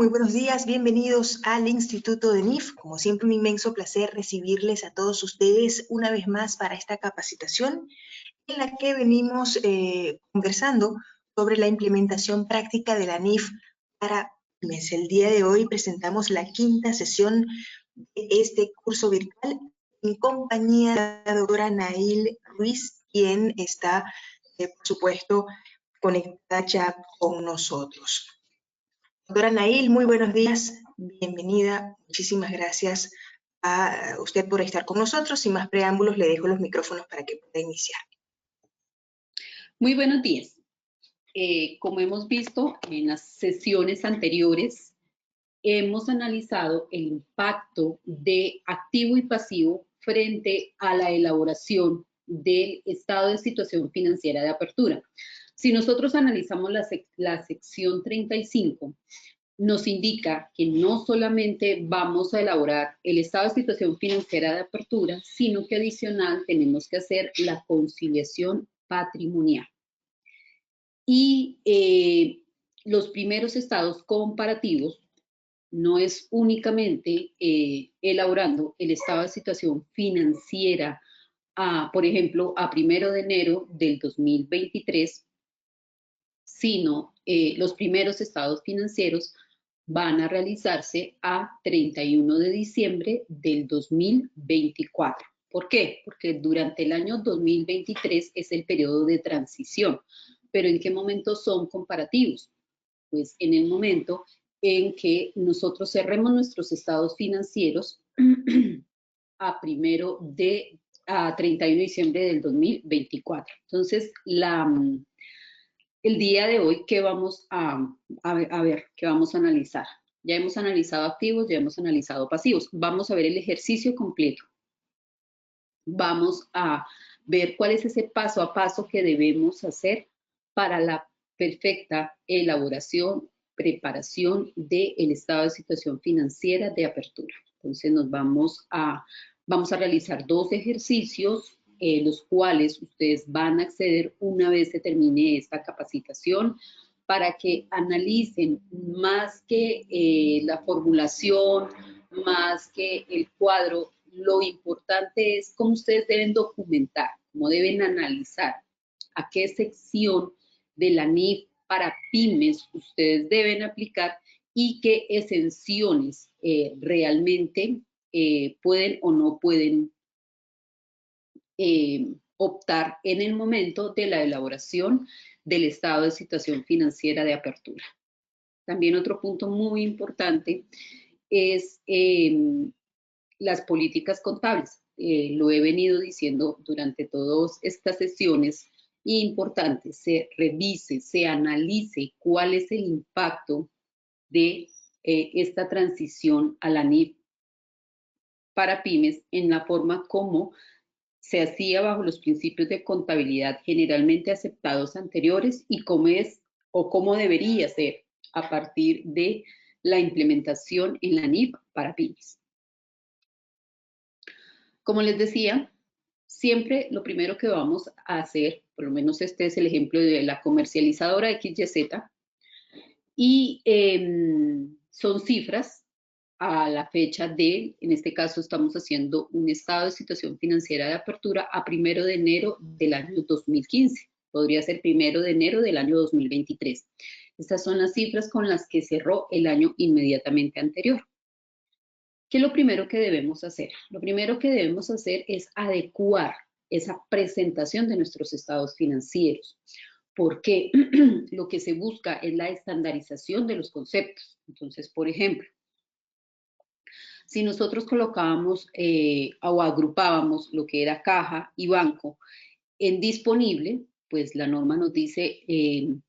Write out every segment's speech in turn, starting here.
Muy buenos días, bienvenidos al Instituto de NIF. Como siempre, un inmenso placer recibirles a todos ustedes una vez más para esta capacitación en la que venimos conversando sobre la implementación práctica de la NIF para pymes. El día de hoy presentamos la quinta sesión de este curso virtual en compañía de la doctora Nail Ruiz, quien está, por supuesto, conectada ya con nosotros. Doctora Nail, muy buenos días, bienvenida, muchísimas gracias a usted por estar con nosotros. Sin más preámbulos, le dejo los micrófonos para que pueda iniciar. Muy buenos días. Como hemos visto en las sesiones anteriores, hemos analizado el impacto de activo y pasivo frente a la elaboración del estado de situación financiera de apertura. Si nosotros analizamos la sección 35, nos indica que no solamente vamos a elaborar el estado de situación financiera de apertura, sino que adicional tenemos que hacer la conciliación patrimonial. Y los primeros estados comparativos no es únicamente elaborando el estado de situación financiera, por ejemplo, a 1 de enero del 2023, sino los primeros estados financieros van a realizarse a 31 de diciembre del 2024. ¿Por qué? Porque durante el año 2023 es el periodo de transición. ¿Pero en qué momento son comparativos? Pues en el momento en que nosotros cerremos nuestros estados financieros a 31 de diciembre del 2024. Entonces, el día de hoy, ¿qué vamos a ver? ¿Qué vamos a analizar? Ya hemos analizado activos, ya hemos analizado pasivos. Vamos a ver el ejercicio completo. Vamos a ver cuál es ese paso a paso que debemos hacer para la perfecta elaboración, preparación del estado de situación financiera de apertura. Entonces vamos a realizar dos ejercicios, los cuales ustedes van a acceder una vez se termine esta capacitación, para que analicen más que la formulación, más que el cuadro. Lo importante es cómo ustedes deben documentar, cómo deben analizar, a qué sección de la NIF para pymes ustedes deben aplicar y qué exenciones realmente pueden o no pueden optar en el momento de la elaboración del estado de situación financiera de apertura. También otro punto muy importante es las políticas contables. Lo he venido diciendo durante todas estas sesiones. Importante, se revise, se analice cuál es el impacto de esta transición a la NIF para pymes en la forma como se hacía bajo los principios de contabilidad generalmente aceptados anteriores y cómo es o cómo debería ser a partir de la implementación en la NIF para pymes. Como les decía, siempre lo primero que vamos a hacer, por lo menos este es el ejemplo de la comercializadora XYZ, y son cifras a la fecha de, en este caso estamos haciendo un estado de situación financiera de apertura a 1 de enero del año 2015. Podría ser 1 de enero del año 2023. Estas son las cifras con las que cerró el año inmediatamente anterior. ¿Qué es lo primero que debemos hacer? Lo primero que debemos hacer es adecuar esa presentación de nuestros estados financieros, porque lo que se busca es la estandarización de los conceptos. Entonces, por ejemplo, si nosotros colocábamos o agrupábamos lo que era caja y banco en disponible, pues la norma nos dice el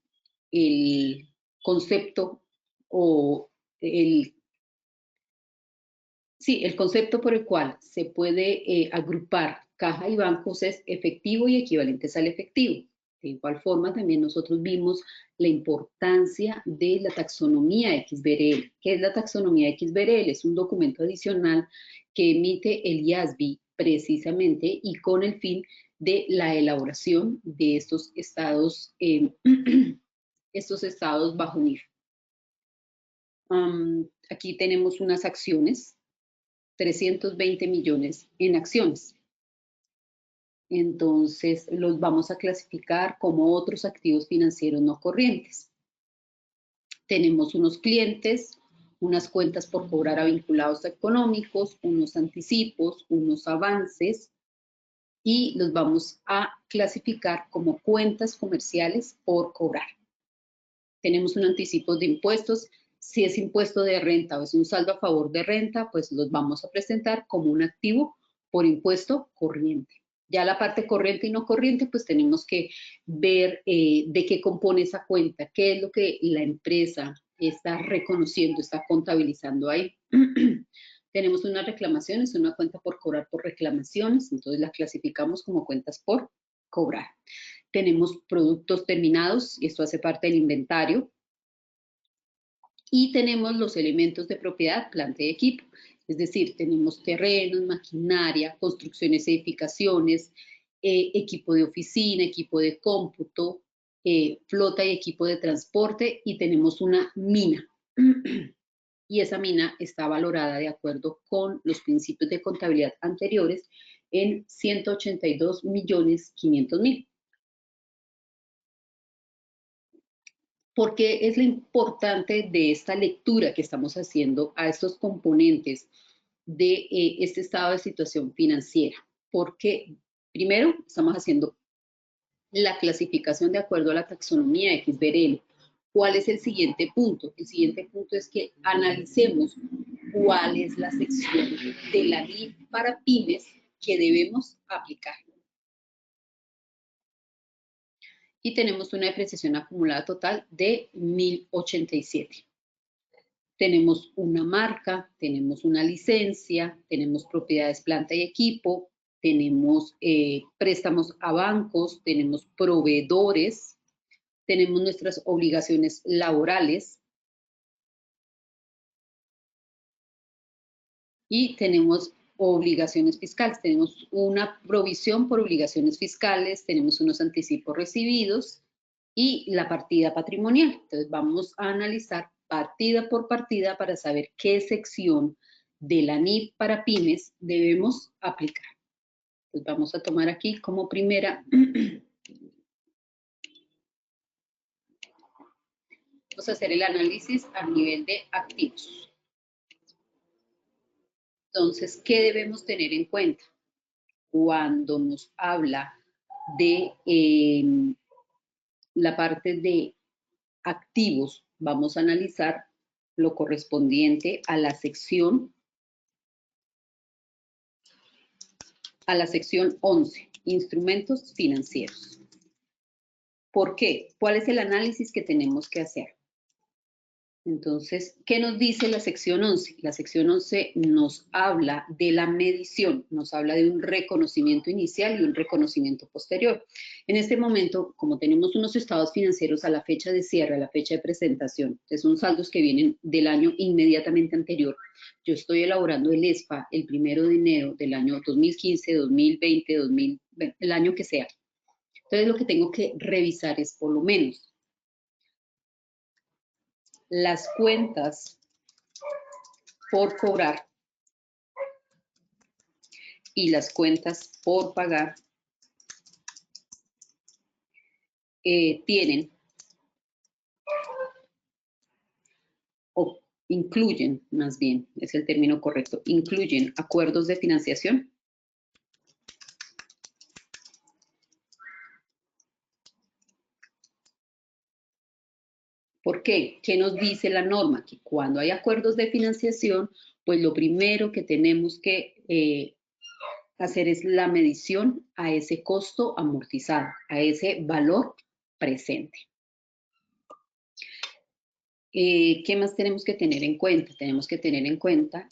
concepto o el concepto por el cual se puede agrupar caja y bancos es efectivo y equivalentes al efectivo. De igual forma, también nosotros vimos la importancia de la taxonomía XBRL. ¿Qué es la taxonomía XBRL? Es un documento adicional que emite el IASB precisamente y con el fin de la elaboración de estos estados bajo NIF. Aquí tenemos unas acciones, 320 millones en acciones. Entonces, los vamos a clasificar como otros activos financieros no corrientes. Tenemos unos clientes, unas cuentas por cobrar a vinculados económicos, unos anticipos, unos avances, y los vamos a clasificar como cuentas comerciales por cobrar. Tenemos un anticipo de impuestos. Si es impuesto de renta o es un saldo a favor de renta, pues los vamos a presentar como un activo por impuesto corriente. Ya la parte corriente y no corriente, pues tenemos que ver de qué compone esa cuenta, qué es lo que la empresa está reconociendo, está contabilizando ahí. Tenemos unas reclamaciones, una cuenta por cobrar por reclamaciones, entonces las clasificamos como cuentas por cobrar. Tenemos productos terminados, y esto hace parte del inventario. Y tenemos los elementos de propiedad, planta y equipo. Es decir, tenemos terrenos, maquinaria, construcciones, edificaciones, equipo de oficina, equipo de cómputo, flota y equipo de transporte, y tenemos una mina. Y esa mina está valorada de acuerdo con los principios de contabilidad anteriores en 182.500.000. ¿Por qué es lo importante de esta lectura que estamos haciendo a estos componentes de este estado de situación financiera? Porque primero estamos haciendo la clasificación de acuerdo a la taxonomía XBRL. ¿Cuál es el siguiente punto? El siguiente punto es que analicemos cuál es la sección de la NIF para pymes que debemos aplicar. Y tenemos una depreciación acumulada total de 1.087. Tenemos una marca, tenemos una licencia, tenemos propiedades, planta y equipo, tenemos préstamos a bancos, tenemos proveedores, tenemos nuestras obligaciones laborales y tenemos obligaciones fiscales. Tenemos una provisión por obligaciones fiscales, tenemos unos anticipos recibidos y la partida patrimonial. Entonces vamos a analizar partida por partida para saber qué sección de la NIF para pymes debemos aplicar. Entonces vamos a tomar aquí como primera. Vamos a hacer el análisis a nivel de activos. Entonces, ¿qué debemos tener en cuenta cuando nos habla de la parte de activos? Vamos a analizar lo correspondiente a la sección 11, instrumentos financieros. ¿Por qué? ¿Cuál es el análisis que tenemos que hacer? Entonces, ¿qué nos dice la sección 11? La sección 11 nos habla de la medición, nos habla de un reconocimiento inicial y un reconocimiento posterior. En este momento, como tenemos unos estados financieros a la fecha de cierre, a la fecha de presentación, que son saldos que vienen del año inmediatamente anterior, yo estoy elaborando el ESPA el 1 de enero del año 2015, 2020, 2020, el año que sea. Entonces, lo que tengo que revisar es por lo menos las cuentas por cobrar y las cuentas por pagar tienen o incluyen, más bien, es el término correcto, incluyen acuerdos de financiación. ¿Por qué? ¿Qué nos dice la norma? Que cuando hay acuerdos de financiación, pues lo primero que tenemos que hacer es la medición a ese costo amortizado, a ese valor presente. ¿Qué más tenemos que tener en cuenta? Tenemos que tener en cuenta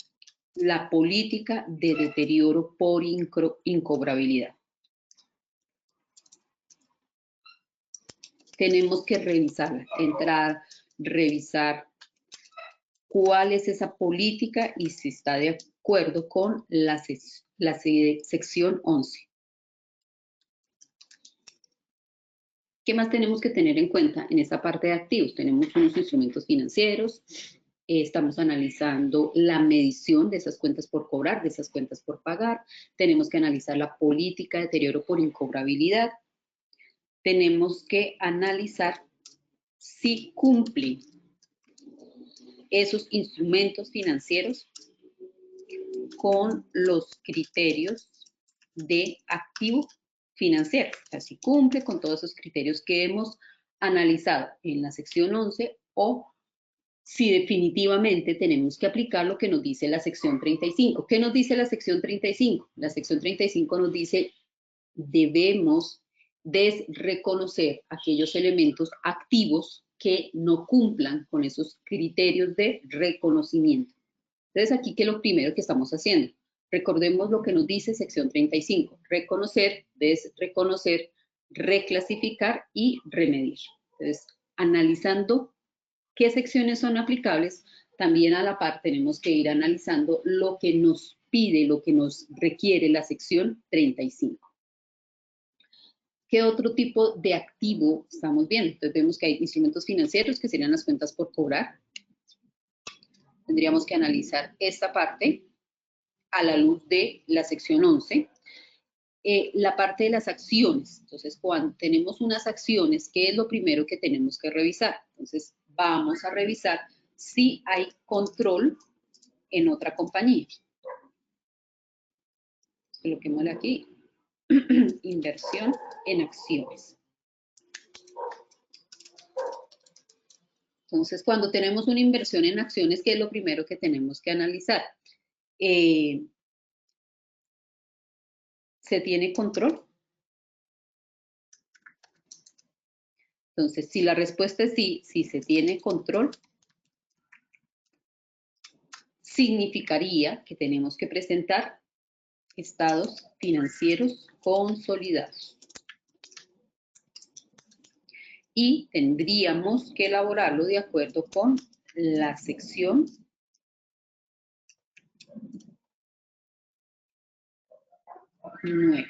la política de deterioro por incobrabilidad. Tenemos que revisarla, entrar, revisar cuál es esa política y si está de acuerdo con la sección 11. ¿Qué más tenemos que tener en cuenta en esta parte de activos? Tenemos unos instrumentos financieros, Estamos analizando la medición de esas cuentas por cobrar, de esas cuentas por pagar. Tenemos que analizar la política de deterioro por incobrabilidad. Tenemos que analizar si cumplen esos instrumentos financieros con los criterios de activo financiero. O sea, si cumple con todos esos criterios que hemos analizado en la sección 11 o si definitivamente tenemos que aplicar lo que nos dice la sección 35. ¿Qué nos dice la sección 35? La sección 35 nos dice debemos desreconocer aquellos elementos activos que no cumplan con esos criterios de reconocimiento. Entonces, aquí, ¿qué es lo primero que estamos haciendo? Recordemos lo que nos dice sección 35. Reconocer, desreconocer, reclasificar y remediar. Entonces, analizando qué secciones son aplicables, también a la par tenemos que ir analizando lo que nos pide, lo que nos requiere la sección 35. ¿Qué otro tipo de activo estamos viendo? Entonces vemos que hay instrumentos financieros que serían las cuentas por cobrar. Tendríamos que analizar esta parte a la luz de la sección 11. La parte de las acciones. Entonces, cuando tenemos unas acciones, ¿qué es lo primero que tenemos que revisar? Entonces, vamos a revisar si hay control en otra compañía. Coloquémosle aquí, inversión en acciones. Entonces, cuando tenemos una inversión en acciones, ¿qué es lo primero que tenemos que analizar? ¿Se tiene control? Entonces, si la respuesta es sí, si se tiene control, significaría que tenemos que presentar estados financieros consolidados. Y tendríamos que elaborarlo de acuerdo con la sección 9.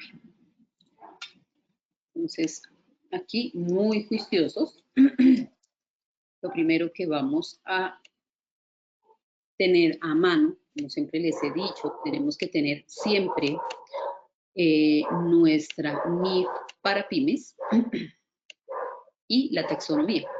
Entonces, aquí muy juiciosos. Lo primero que vamos a tener a mano, como siempre les he dicho, tenemos que tener siempre nuestra NIF para pymes y la taxonomía.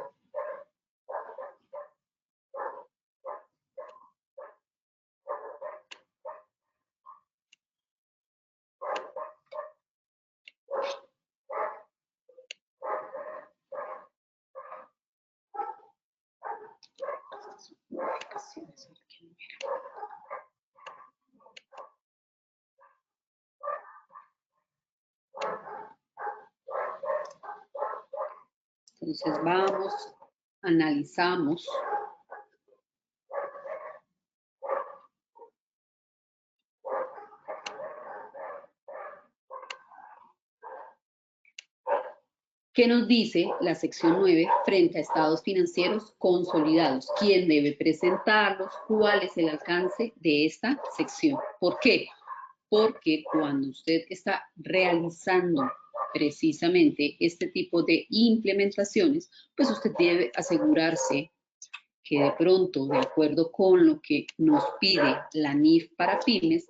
Entonces vamos, analizamos. ¿Qué nos dice la sección 9 frente a estados financieros consolidados? ¿Quién debe presentarlos? ¿Cuál es el alcance de esta sección? ¿Por qué? Porque cuando usted está realizando precisamente este tipo de implementaciones, pues usted debe asegurarse que de pronto, de acuerdo con lo que nos pide la NIF para pymes,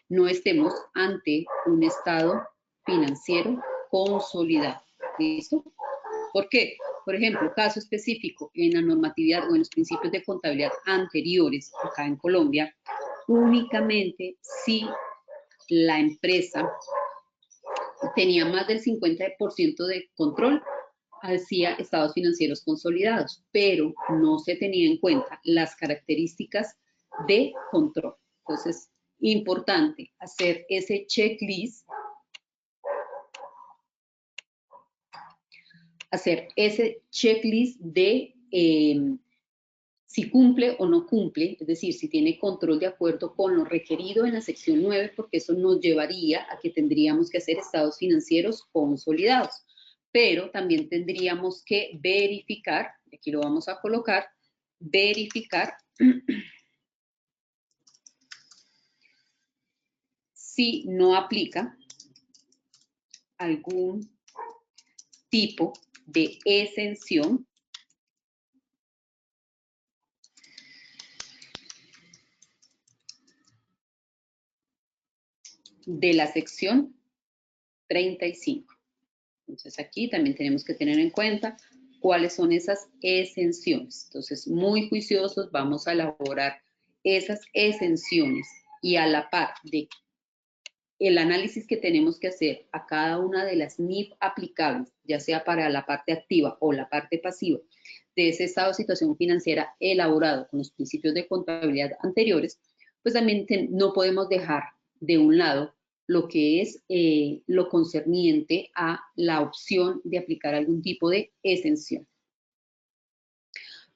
no estemos ante un estado financiero consolidado. ¿Listo? ¿Por qué? Por ejemplo, caso específico, en la normatividad o en los principios de contabilidad anteriores acá en Colombia, únicamente si la empresa tenía más del 50% de control, hacía estados financieros consolidados, pero no se tenía en cuenta las características de control. Entonces, importante hacer ese checklist, de si cumple o no cumple, es decir, si tiene control de acuerdo con lo requerido en la sección 9, porque eso nos llevaría a que tendríamos que hacer estados financieros consolidados. Pero también tendríamos que verificar, aquí lo vamos a colocar, verificar si no aplica algún tipo de exención de la sección 35. Entonces aquí también tenemos que tener en cuenta cuáles son esas exenciones. Entonces, muy juiciosos, vamos a elaborar esas exenciones y a la par de el análisis que tenemos que hacer a cada una de las NIF aplicables, ya sea para la parte activa o la parte pasiva, de ese estado de situación financiera elaborado con los principios de contabilidad anteriores, pues también no podemos dejar de un lado lo que es lo concerniente a la opción de aplicar algún tipo de exención.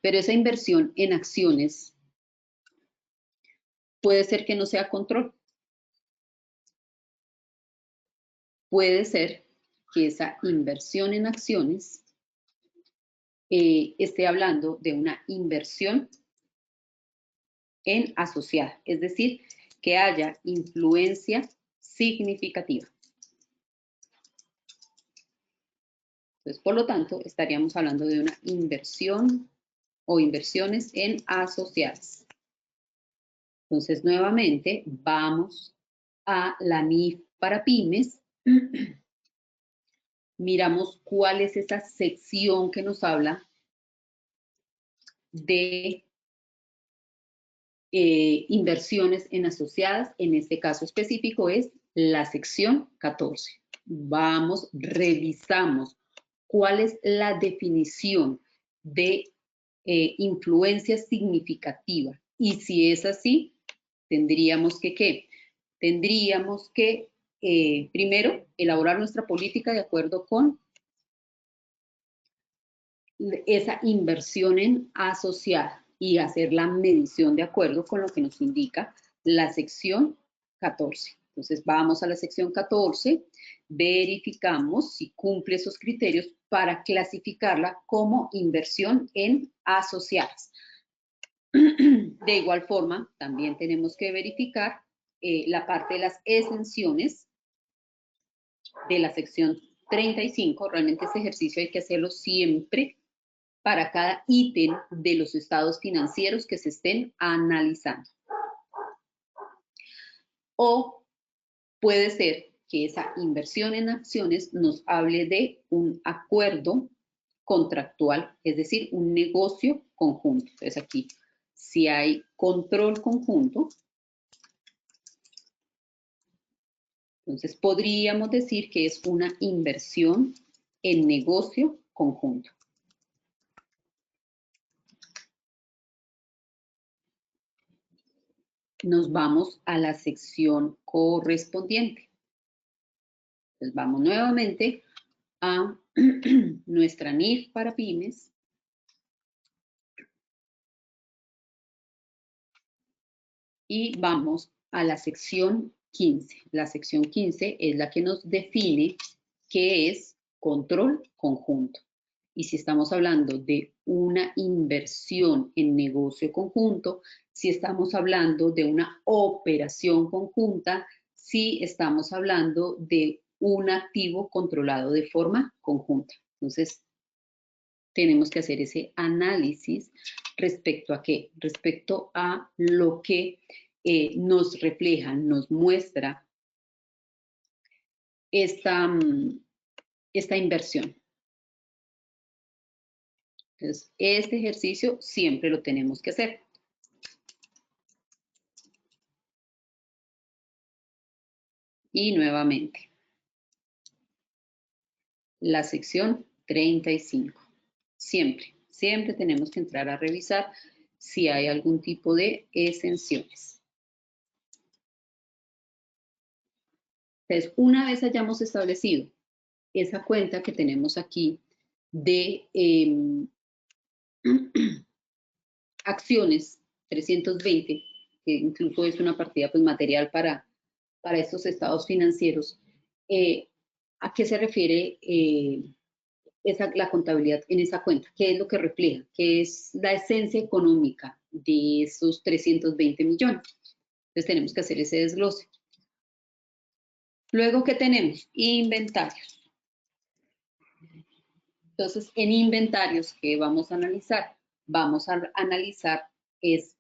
Pero esa inversión en acciones puede ser que no sea control. Puede ser que esa inversión en acciones esté hablando de una inversión en asociada, es decir, que haya influencia significativa. Entonces, por lo tanto, estaríamos hablando de una inversión o inversiones en asociadas. Entonces, nuevamente, vamos a la NIF para pymes. Miramos cuál es esa sección que nos habla de inversiones en asociadas. En este caso específico es la sección 14. Vamos, revisamos cuál es la definición de influencia significativa. Y si es así, tendríamos que, ¿qué? Tendríamos que, primero, elaborar nuestra política de acuerdo con esa inversión en asociada y hacer la medición de acuerdo con lo que nos indica la sección 14. Entonces vamos a la sección 14, verificamos si cumple esos criterios para clasificarla como inversión en asociadas. De igual forma, también tenemos que verificar la parte de las exenciones de la sección 35. Realmente este ejercicio hay que hacerlo siempre para cada ítem de los estados financieros que se estén analizando. O puede ser que esa inversión en acciones nos hable de un acuerdo contractual, es decir, un negocio conjunto. Entonces aquí, si hay control conjunto, entonces podríamos decir que es una inversión en negocio conjunto. Nos vamos a la sección correspondiente. Entonces vamos nuevamente a nuestra NIF para pymes. Y vamos a la sección 15. La sección 15 es la que nos define qué es control conjunto. Y si estamos hablando de una inversión en negocio conjunto, si estamos hablando de una operación conjunta, si estamos hablando de un activo controlado de forma conjunta. Entonces, tenemos que hacer ese análisis respecto a qué, respecto a lo que nos refleja, nos muestra esta inversión. Entonces, este ejercicio siempre lo tenemos que hacer. Y nuevamente, la sección 35. Siempre tenemos que entrar a revisar si hay algún tipo de exenciones. Entonces, una vez hayamos establecido esa cuenta que tenemos aquí de acciones 320, que incluso es una partida pues, material para estos estados financieros, ¿a qué se refiere la contabilidad en esa cuenta? ¿Qué es lo que refleja? ¿Qué es la esencia económica de esos 320 millones? Entonces tenemos que hacer ese desglose. Luego, ¿qué tenemos? Inventarios. Entonces, en inventarios, ¿qué vamos a analizar? Vamos a analizar es